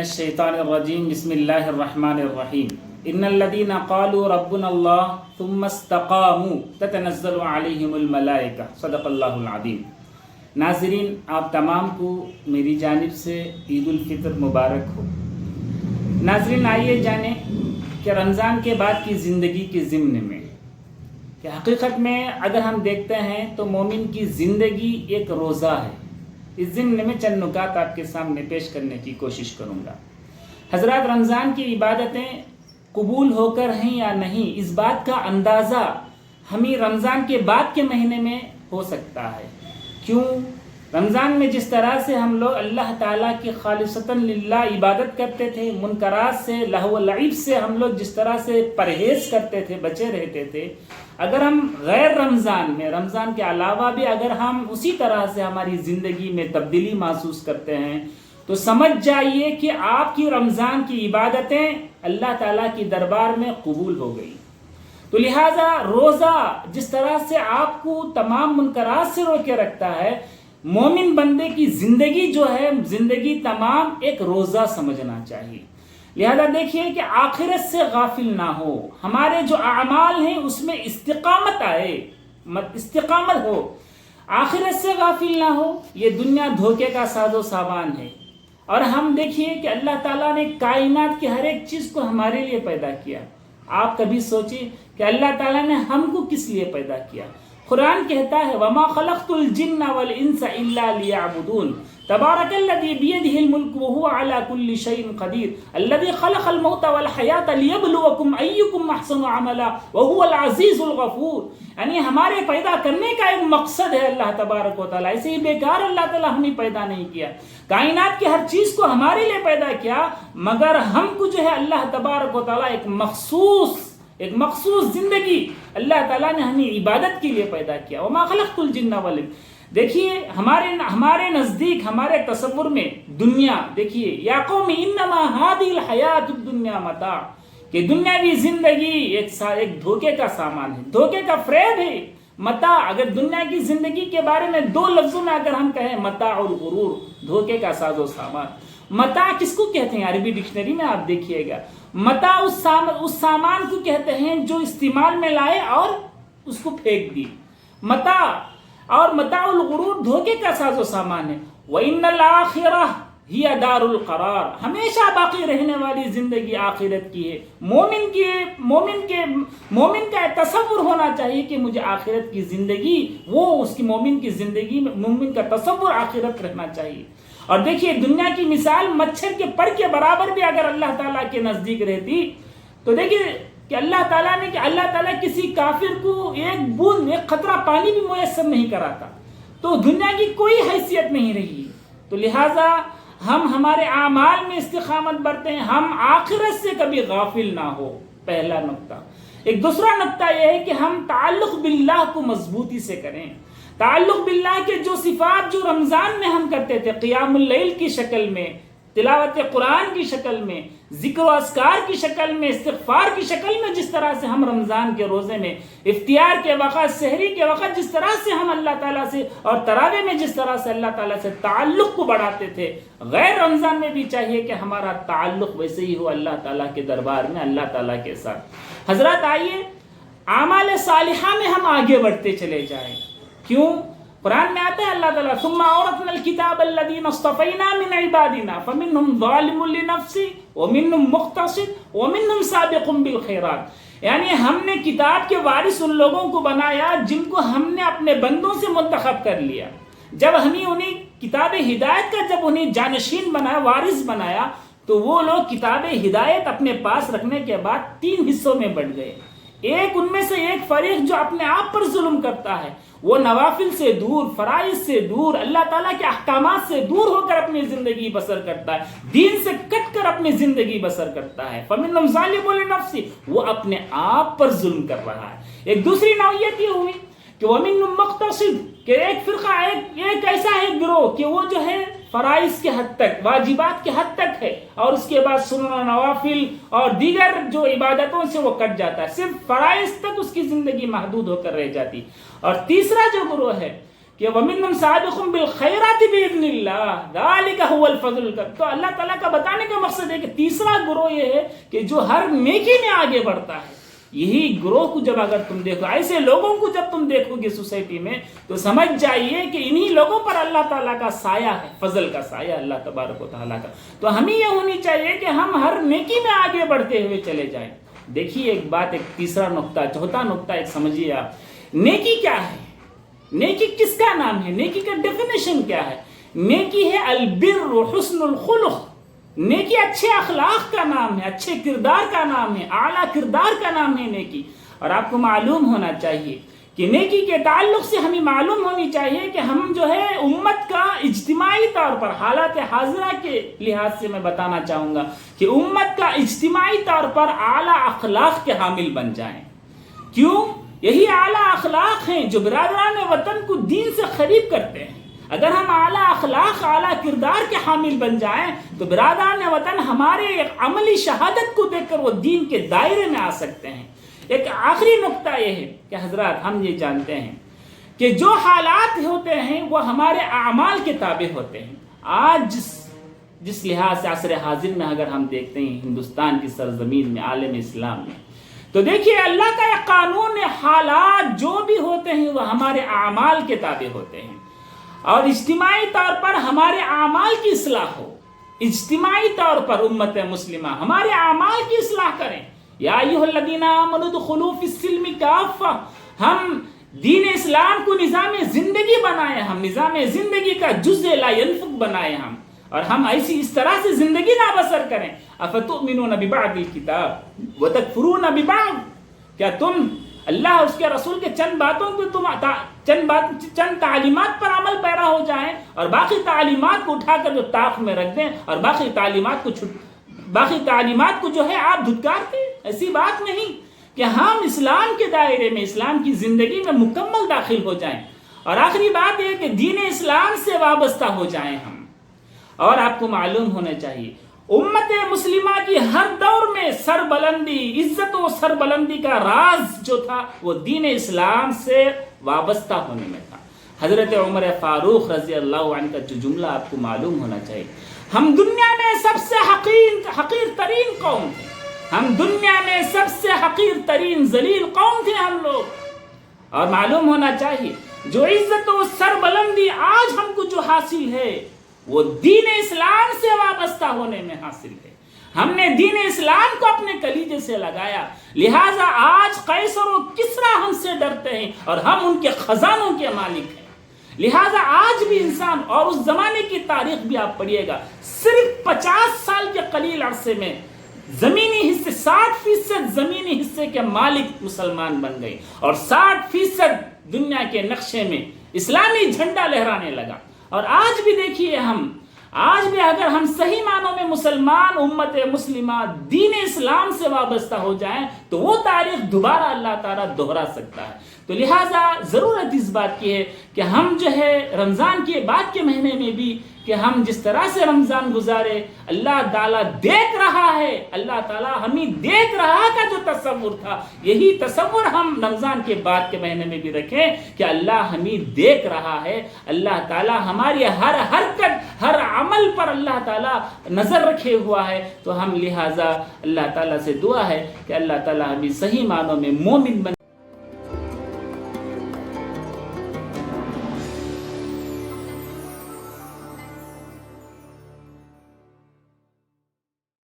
الشیطان الرجیم بسم اللہ الرحمن الرحیم ان الذین قالوا ربنا اللہ ثم استقاموا تتنزل علیہم الملائکہ صدق اللہ العظیم۔ ناظرین، آپ تمام کو میری جانب سے عید الفطر مبارک ہو۔ ناظرین، آئیے جانیں کہ رمضان کے بعد کی زندگی کے ضمن میں کہ حقیقت میں اگر ہم دیکھتے ہیں تو مومن کی زندگی ایک روزہ ہے۔ اس ضمن میں چند نکات آپ کے سامنے پیش کرنے کی کوشش کروں گا۔ حضرات، رمضان کی عبادتیں قبول ہو کر ہیں یا نہیں، اس بات کا اندازہ ہمیں رمضان کے بعد کے مہینے میں ہو سکتا ہے۔ کیوں؟ رمضان میں جس طرح سے ہم لوگ اللہ تعالیٰ کی خالصتاً للہ عبادت کرتے تھے، منکرات سے، لہو و لعب سے ہم لوگ جس طرح سے پرہیز کرتے تھے، بچے رہتے تھے، اگر ہم غیر رمضان میں، رمضان کے علاوہ بھی اگر ہم اسی طرح سے ہماری زندگی میں تبدیلی محسوس کرتے ہیں تو سمجھ جائیے کہ آپ کی رمضان کی عبادتیں اللہ تعالیٰ کی دربار میں قبول ہو گئی۔ تو لہٰذا روزہ جس طرح سے آپ کو تمام منکرات سے روکے رکھتا ہے، مومن بندے کی زندگی جو ہے، زندگی تمام ایک روزہ سمجھنا چاہیے۔ لہذا دیکھیے کہ آخرت سے غافل نہ ہو، ہمارے جو اعمال ہیں اس میں استقامت آئے، استقامت ہو، آخرت سے غافل نہ ہو۔ یہ دنیا دھوکے کا ساز و سامان ہے، اور ہم دیکھیے کہ اللہ تعالیٰ نے کائنات کی ہر ایک چیز کو ہمارے لیے پیدا کیا۔ آپ کبھی سوچیں کہ اللہ تعالیٰ نے ہم کو کس لیے پیدا کیا؟ قرآن کہتا ہے وَمَا خَلَقْتُ الْجِنَّ وَالْإِنسَ إِلَّا لِيَعْبُدُونَ تبارک الذی بیدہ الملک وہو علی کل شیء قدیر الذی خلق الموت والحیاۃ لیبلوکم ایکم احسن عملا وہو العزیز الغفور۔ یعنی ہمارے پیدا کرنے کا ایک مقصد ہے اللہ تبارک و تعالیٰ، ایسے ہی بیکار اللہ تعالیٰ ہمیں پیدا نہیں کیا، کائنات کی ہر چیز کو ہمارے لیے پیدا کیا، مگر ہم کو جو ہے اللہ تبارک و تعالیٰ ایک مخصوص زندگی اللہ تعالیٰ نے ہمیں عبادت کے لیے پیدا کیا۔ وما خلقت الجن والانس۔ دیکھیے ہمارے نزدیک، ہمارے تصور میں دنیا، دیکھیے یا قوم انما هذه الحیات الدنیا متاع، کہ دنیاوی زندگی ایک دھوکے کا سامان ہے، دھوکے کا فریب ہے۔ متاع، اگر دنیا کی زندگی کے بارے میں دو لفظوں میں اگر ہم کہیں، متاع الغرور، دھوکے کا ساز و سامان۔ متاع کس کو کہتے ہیں؟ عربی ڈکشنری میں آپ دیکھیے گا، متاع اس سامان کو کہتے ہیں جو استعمال میں لائے اور اس کو پھینک دی، متاع۔ اور متاع الغرور دھوکے کا ساز و سامان ہے۔ وَإِنَّ الْآخِرَةَ هِيَ دَارُ الْقَرَارِ، ہمیشہ باقی رہنے والی زندگی آخرت کی ہے۔ مومن کا تصور ہونا چاہیے کہ مجھے آخرت کی زندگی، وہ اس کی مومن کی زندگی میں مومن کا تصور آخرت رہنا چاہیے۔ اور دیکھیے دنیا کی مثال مچھر کے پر کے برابر بھی اگر اللہ تعالیٰ کے نزدیک رہتی تو دیکھیے کہ اللہ تعالیٰ کسی کافر کو ایک بوند، ایک قطرہ پانی بھی میسر نہیں کراتا، تو دنیا کی کوئی حیثیت نہیں رہی۔ تو لہٰذا ہم ہمارے اعمال میں استقامت برتیں، ہم آخرت سے کبھی غافل نہ ہو، پہلا نقطہ۔ ایک دوسرا نقطہ یہ ہے کہ ہم تعلق باللہ کو مضبوطی سے کریں۔ تعلق باللہ کے جو صفات جو رمضان میں ہم کرتے تھے، قیام اللیل کی شکل میں، تلاوت قرآن کی شکل میں، ذکر و اذکار کی شکل میں، استغفار کی شکل میں، جس طرح سے ہم رمضان کے روزے میں افطار کے وقت، سحری کے وقت جس طرح سے ہم اللہ تعالیٰ سے، اور تراویح میں جس طرح سے اللہ تعالیٰ سے تعلق کو بڑھاتے تھے، غیر رمضان میں بھی چاہیے کہ ہمارا تعلق ویسے ہی ہو اللہ تعالیٰ کے دربار میں، اللہ تعالیٰ کے ساتھ۔ حضرات آئیے اعمال صالحہ میں ہم آگے بڑھتے چلے جائیں۔ کیوں؟ قرآن میں آتا ہے اللہ تعالیٰ ثم اورثنا الکتاب الذین اصطفینا من عبادنا فمنهم ظالم لنفسہ ومنهم مقتصد ومنهم سابق بالخیرات، یعنی ہم نے کتاب کے وارث ان لوگوں کو بنایا جن کو ہم نے اپنے بندوں سے منتخب کر لیا۔ جب ہمیں انہیں کتاب ہدایت کا جب انہیں جانشین بنایا، وارث بنایا، تو وہ لوگ کتاب ہدایت اپنے پاس رکھنے کے بعد 3 حصوں میں بٹ گئے۔ ایک ان میں سے ایک فریق جو اپنے آپ پر ظلم کرتا ہے، وہ نوافل سے دور، فرائض سے دور، اللہ تعالیٰ کے احکامات سے دور ہو کر اپنی زندگی بسر کرتا ہے، دین سے کٹ کر اپنی زندگی بسر کرتا ہے۔ فَمِنْهُمْ ظَالِمٌ لِنَفْسِهِ، وہ اپنے آپ پر ظلم کر رہا ہے۔ ایک دوسری نوعیت یہ ہوئی کہ وَمِنْهُمْ مُقْتَصِدٌ، کہ ایک فرقہ، ایک ایسا ہے گروہ کہ وہ جو ہے فرائض کے حد تک، واجبات کے حد تک ہے، اور اس کے بعد سنن و نوافل اور دیگر جو عبادتوں سے وہ کٹ جاتا ہے، صرف فرائض تک اس کی زندگی محدود ہو کر رہ جاتی۔ اور تیسرا جو گروہ ہے کہ وَمِنْهُمْ سَابِقٌ بِالْخَيْرَاتِ بِإِذْنِ اللَّهِ ذَلِكَ هُوَ الْفَضْلُ الْكَبِيرُ۔ تو اللہ تعالیٰ کا بتانے کا مقصد ہے کہ تیسرا گروہ یہ ہے کہ جو ہر نیکی میں آگے بڑھتا ہے۔ یہی گروہ کو جب اگر تم دیکھو، ایسے لوگوں کو جب تم دیکھو گے سوسائٹی میں، تو سمجھ جائیے کہ انہی لوگوں پر اللہ تعالیٰ کا سایہ ہے، فضل کا سایہ اللہ تبارک و تعالیٰ کا۔ تو ہمیں یہ ہونی چاہیے کہ ہم ہر نیکی میں آگے بڑھتے ہوئے چلے جائیں۔ دیکھیے ایک بات، ایک تیسرا نقطہ، چوتھا نقطہ ایک سمجھیے آپ، نیکی کیا ہے؟ نیکی کس کا نام ہے؟ نیکی کا ڈیفینیشن کیا ہے؟ نیکی ہے البر حسن الخلق۔ نیکی اچھے اخلاق کا نام ہے، اچھے کردار کا نام ہے، اعلیٰ کردار کا نام ہے نیکی۔ اور آپ کو معلوم ہونا چاہیے کہ نیکی کے تعلق سے ہمیں معلوم ہونی چاہیے کہ ہم جو ہے امت کا اجتماعی طور پر، حالات حاضرہ کے لحاظ سے میں بتانا چاہوں گا کہ امت کا اجتماعی طور پر اعلیٰ اخلاق کے حامل بن جائیں۔ کیوں؟ یہی اعلیٰ اخلاق ہیں جو برادران وطن کو دین سے قریب کرتے ہیں۔ اگر ہم اعلیٰ اخلاق، اعلیٰ کردار کے حامل بن جائیں تو برادران وطن ہمارے عملی شہادت کو دیکھ کر وہ دین کے دائرے میں آ سکتے ہیں۔ ایک آخری نقطہ یہ ہے کہ حضرات ہم یہ جانتے ہیں کہ جو حالات ہوتے ہیں وہ ہمارے اعمال کے تابع ہوتے ہیں۔ آج جس لحاظ سے عصر حاضر میں اگر ہم دیکھتے ہیں ہندوستان کی سرزمین میں، عالم اسلام میں، تو دیکھیے اللہ کا ایک قانون ہے، حالات جو بھی ہوتے ہیں وہ ہمارے اعمال کے تابع ہوتے ہیں۔ اور اجتماعی طور پر ہمارے اعمال کی اصلاح ہو، اجتماعی طور پر امت مسلمہ ہمارے اعمال کی اصلاح کریں۔ یا ایھا الذین آمنوا ادخلوا فی السلم کافہ، ہم دین اسلام کو نظام زندگی بنائے، ہم نظام زندگی کا جزء لا ينفک بنائے ہم، اور ہم ایسی اس طرح سے زندگی نہ بسر کریں۔ افتؤمنون ببعض الکتاب وتکفرون ببعض، کیا تم اللہ اور اس کے رسول کے چند باتوں کو چند تعلیمات پر عمل پیرا ہو جائیں اور باقی تعلیمات کو اٹھا کر جو طاق میں رکھ دیں اور باقی تعلیمات کو جو ہے آپ دھتکار دیں؟ ایسی بات نہیں کہ ہم اسلام کے دائرے میں، اسلام کی زندگی میں مکمل داخل ہو جائیں۔ اور آخری بات یہ کہ دین اسلام سے وابستہ ہو جائیں ہم۔ اور آپ کو معلوم ہونا چاہیے امت مسلمہ کی ہر دور میں سربلندی، عزت و سربلندی کا راز جو تھا وہ دین اسلام سے وابستہ ہونے میں تھا۔ حضرت عمر فاروق رضی اللہ عنہ کا جو جملہ آپ کو معلوم ہونا چاہیے، ہم دنیا میں سب سے حقیر ترین قوم تھے، ہم دنیا میں سب سے حقیر ترین ذلیل قوم تھے ہم لوگ۔ اور معلوم ہونا چاہیے جو عزت و سربلندی آج ہم کو جو حاصل ہے وہ دین اسلام سے وابستہ ہونے میں حاصل ہے۔ ہم نے دین اسلام کو اپنے کلیجے سے لگایا، لہٰذا آج قیصر و کسریٰ ہم سے ڈرتے ہیں اور ہم ان کے خزانوں کے مالک ہیں۔ لہٰذا آج بھی انسان، اور اس زمانے کی تاریخ بھی آپ پڑھیے گا، صرف 50 سال کے قلیل عرصے میں زمینی حصے 60% زمینی حصے کے مالک مسلمان بن گئے اور 60% دنیا کے نقشے میں اسلامی جھنڈا لہرانے لگا۔ اور آج بھی دیکھیے آج بھی اگر ہم صحیح معنوں میں مسلمان امت مسلمہ دین اسلام سے وابستہ ہو جائیں تو وہ تاریخ دوبارہ اللہ تعالیٰ دہرا سکتا ہے۔ تو لہٰذا ضرورت اس بات کی ہے کہ ہم جو ہے رمضان کے بعد کے مہینے میں بھی کہ ہم جس طرح سے رمضان گزارے، اللہ تعالیٰ دیکھ رہا ہے، اللہ تعالیٰ ہمیں دیکھ رہا کا جو تصور تھا، یہی تصور ہم رمضان کے بعد کے مہینے میں بھی رکھیں کہ اللہ ہمیں دیکھ رہا ہے، اللہ تعالیٰ ہماری ہر حرکت، ہر عمل پر اللہ تعالیٰ نظر رکھے ہوا ہے۔ تو ہم لہٰذا اللہ تعالیٰ سے دعا ہے کہ اللہ تعالیٰ ہمیں صحیح معنوں میں مومن